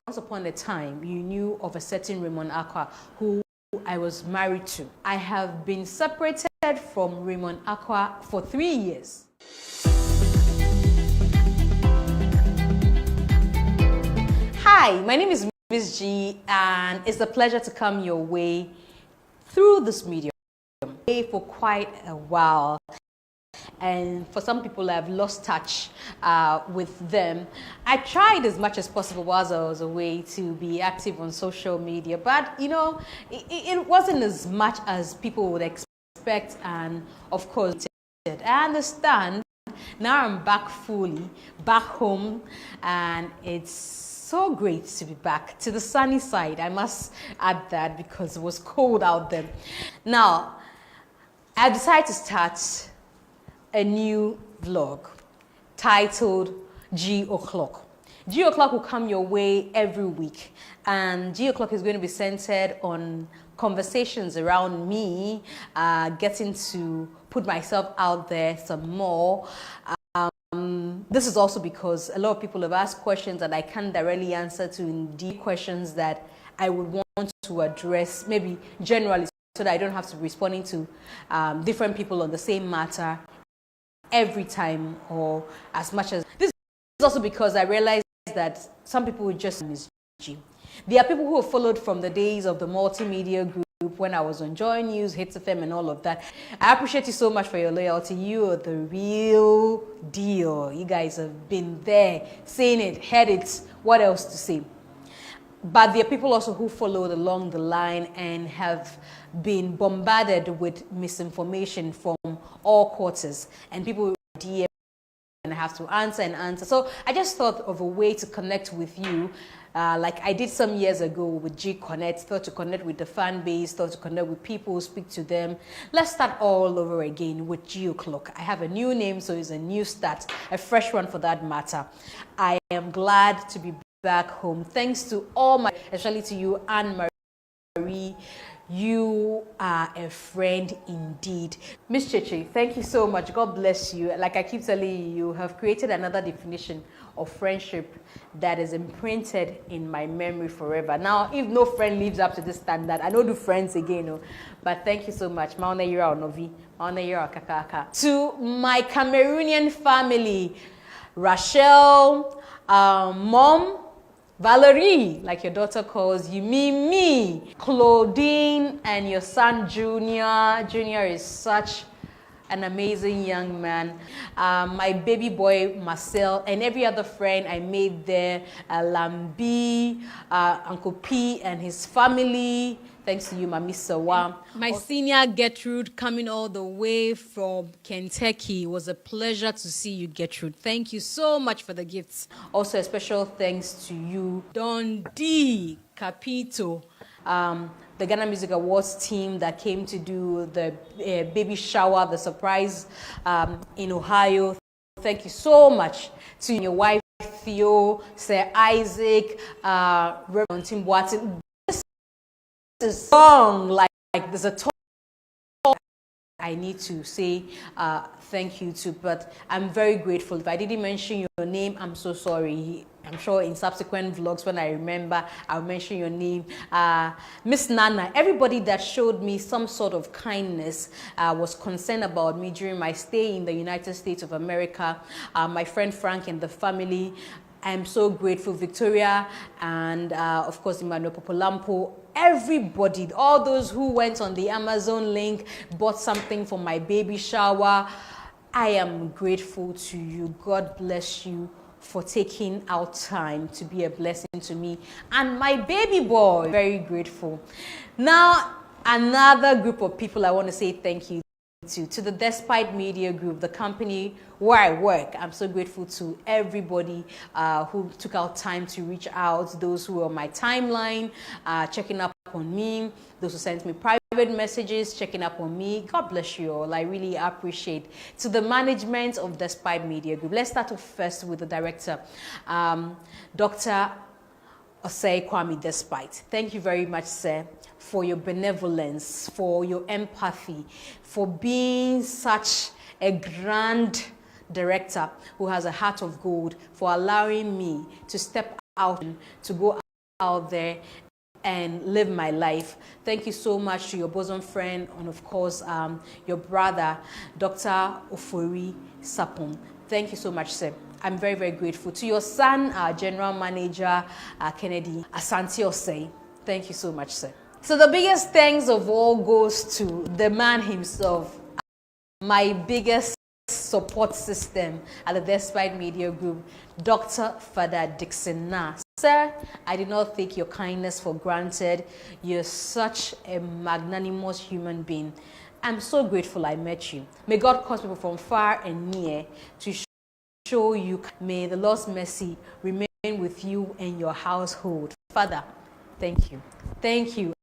once upon a time you knew of a certain Raymond Acquah who I was married to. I have been separated from Raymond Acquah for 3 years. Hi, my name is MzGee, and it's a pleasure to come your way through this medium for quite a while. And for some people, I've lost touch with them. I tried as much as possible whilst I was away to be active on social media, but you know, it wasn't as much as people would expect, and of course, I understand. Now I'm back fully, back home, and it's so great to be back to the sunny side. I must add that because it was cold out there. Now, I decided to start a new vlog titled G O'Clock. G O'Clock will come your way every week, and G O'Clock is going to be centered on conversations around me, getting to put myself out there some more. This is also because a lot of people have asked questions that I can't directly answer to, indeed questions that I would want to address maybe generally, so that I don't have to be responding to different people on the same matter every time or as much as. This is also because I realized that some people would just MzGee. There are people who have followed from the days of the multimedia group when I was on Joy News, Hits FM, and all of that. I appreciate you so much for your loyalty. You are the real deal. You guys have been there, seen it, heard it. What else to say? But there are people also who followed along the line and have been bombarded with misinformation from all quarters, and people DM and I have to answer and answer. So I just thought of a way to connect with you, like I did some years ago with G Connect. Thought to connect with the fan base, thought to connect with people, speak to them. Let's start all over again with G O'Clock. I have a new name, so it's a new start, a fresh one for that matter. I am glad to be back home. Thanks to all my, especially to you, Anne-Marie. You are a friend indeed. Miss Cheche, thank you so much. God bless you. Like I keep telling you, you have created another definition of friendship that is imprinted in my memory forever. Now, if no friend lives up to this standard, I don't do friends again. No? But thank you so much. To my Cameroonian family, Rachel, Mom, Valerie, like your daughter calls you, Mimi, Claudine, and your son Junior. Junior is such an amazing young man. My baby boy Marcel, and every other friend I made there, Lambi, Uncle P and his family. Thanks to you, Mami Sawa. My senior Gertrude, coming all the way from Kentucky. It was a pleasure to see you, Gertrude. Thank you so much for the gifts. Also, a special thanks to you, Don D. Capito, the Ghana Music Awards team that came to do the baby shower, the surprise in Ohio. Thank you so much to your wife, Theo, Sir Isaac, Reverend Tim Watson. This song, like there's a talk I need to say thank you to, but I'm very grateful. If I didn't mention your name, I'm so sorry. I'm sure in subsequent vlogs, when I remember, I'll mention your name. Miss Nana, everybody that showed me some sort of kindness, was concerned about me during my stay in the United States of America. My friend Frank and the family, I'm so grateful. Victoria and of course Emmanuel Popolampo, everybody, all those who went on the Amazon link, bought something for my baby shower. I am grateful to you. God bless you for taking out time to be a blessing to me and my baby boy. Very grateful. Now, another group of people I want to say thank you to the Despite Media Group, the company where I work. I'm so grateful to everybody who took out time to reach out, those who were on my timeline, checking up on me, those who sent me private messages, checking up on me. God bless you all. I really appreciate. To the management of Despite Media Group, let's start off first with the director, Dr. Osei Kwame Despite. Thank you very much, sir, for your benevolence, for your empathy, for being such a grand director who has a heart of gold, for allowing me to step out and to go out there and live my life. Thank you so much to your bosom friend and of course your brother, Dr. Ofori Sapong. Thank you so much, sir. I'm very, very grateful. To your son, General Manager Kennedy Asante Osei. Thank you so much, sir. So the biggest thanks of all goes to the man himself, my biggest support system at the Despite Media Group, Dr. Father Dixon Na. Sir, I did not take your kindness for granted. You're such a magnanimous human being. I'm so grateful I met you. May God cause people from far and near to show you. May the Lord's mercy remain with you and your household. Father, thank you. Thank you.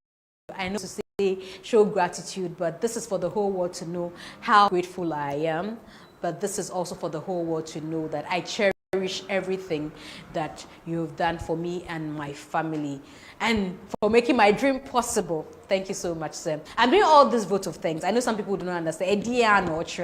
I know to say show gratitude, but this is for the whole world to know how grateful I am. But this is also for the whole world to know that I cherish everything that you've done for me and my family and for making my dream possible. Thank you so much, sir. I'm doing all this vote of thanks. I know some people do not understand.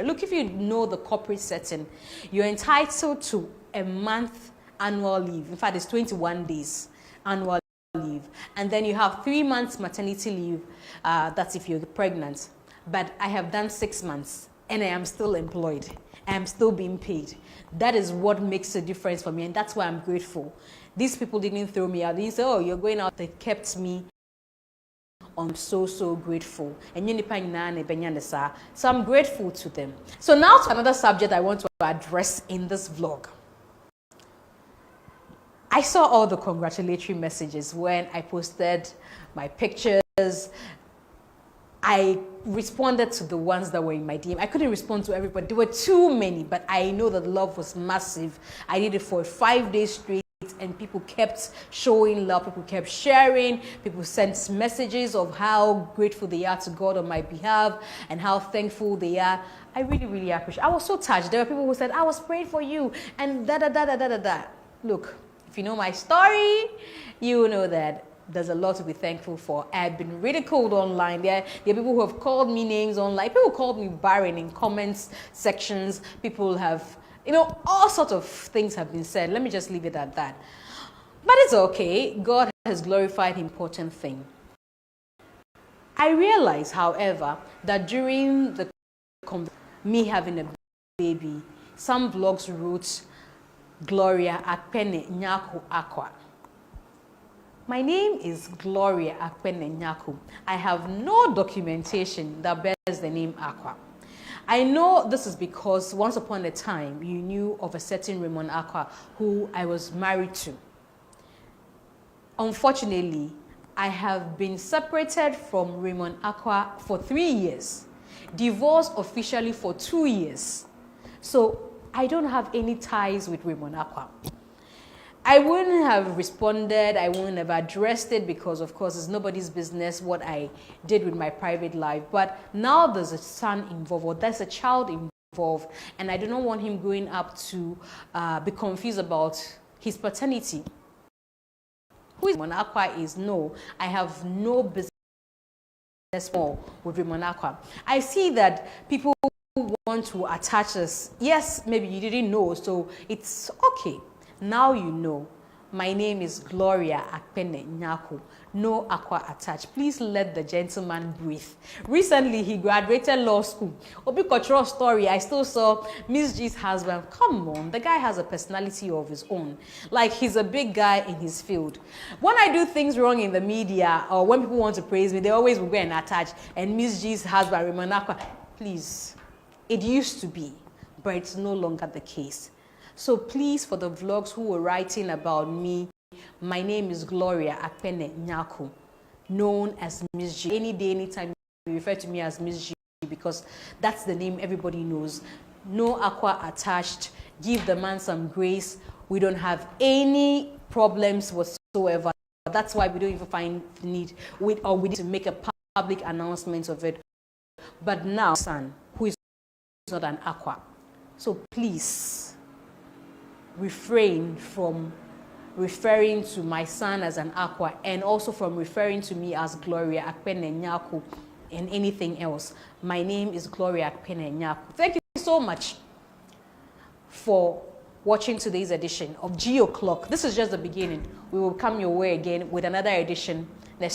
Look, if you know the corporate setting, you're entitled to a month annual leave. In fact, it's 21 days annual leave. And then you have 3 months maternity leave. That's if you're pregnant. But I have done 6 months and I am still employed. I am still being paid. That is what makes a difference for me, and that's why I'm grateful. These people didn't throw me out. They didn't say, oh, you're going out. They kept me. I'm so, so grateful. So I'm grateful to them. So now to another subject I want to address in this vlog. I saw all the congratulatory messages when I posted my pictures. I responded to the ones that were in my DM. I couldn't respond to everybody. There were too many, but I know that love was massive. I did it for 5 days straight, and people kept showing love. People kept sharing. People sent messages of how grateful they are to God on my behalf and how thankful they are. I really, really appreciate it. I was so touched. There were people who said, I was praying for you, and da-da-da-da-da-da-da. Look, if you know my story, you know that there's a lot to be thankful for. I've been ridiculed online. There are people who have called me names online. People called me barren in comments sections. People have, all sorts of things have been said. Let me just leave it at that. But it's okay. God has glorified the important thing. I realize, however, that during me having a baby, some vlogs wrote Gloria Akufo-Addo. My name is Gloria Akufo-Addo. I have no documentation that bears the name Acquah. I know this is because once upon a time you knew of a certain Raymond Acquah who I was married to. Unfortunately, I have been separated from Raymond Acquah for 3 years, divorced officially for 2 years. So I don't have any ties with Raymond Acquah. I wouldn't have responded, I wouldn't have addressed it because, of course, it's nobody's business what I did with my private life. But now there's a son involved, or there's a child involved, and I do not want him growing up to be confused about his paternity. Who is Raymond Acquah is? No, I have no business more with Raymond Acquah. I see that people want to attach us. Yes, maybe you didn't know, so it's okay. Now you know. My name is Gloria Akufo-Addo. No Acquah attached. Please let the gentleman breathe. Recently, he graduated law school. Obi cultural story, I still saw MzGee's husband. Come on, the guy has a personality of his own. Like, he's a big guy in his field. When I do things wrong in the media, or when people want to praise me, they always will go and attach. And MzGee's husband, Raymond Acquah, please. It used to be, but it's no longer the case. So please, for the vlogs who were writing about me, my name is Gloria Akufo-Addo, known as MzGee. Any day, anytime you refer to me as MzGee because that's the name everybody knows. No Acquah attached. Give the man some grace. We don't have any problems whatsoever. That's why we don't even find the need we need to make a public announcement of it. But now, son, who is not an Acquah. So please, refrain from referring to my son as an Acquah and also from referring to me as Gloria Akufo-Addo and anything else. My name is Gloria Akufo-Addo. Thank you so much for watching today's edition of G O'Clock. This is just the beginning. We will come your way again with another edition next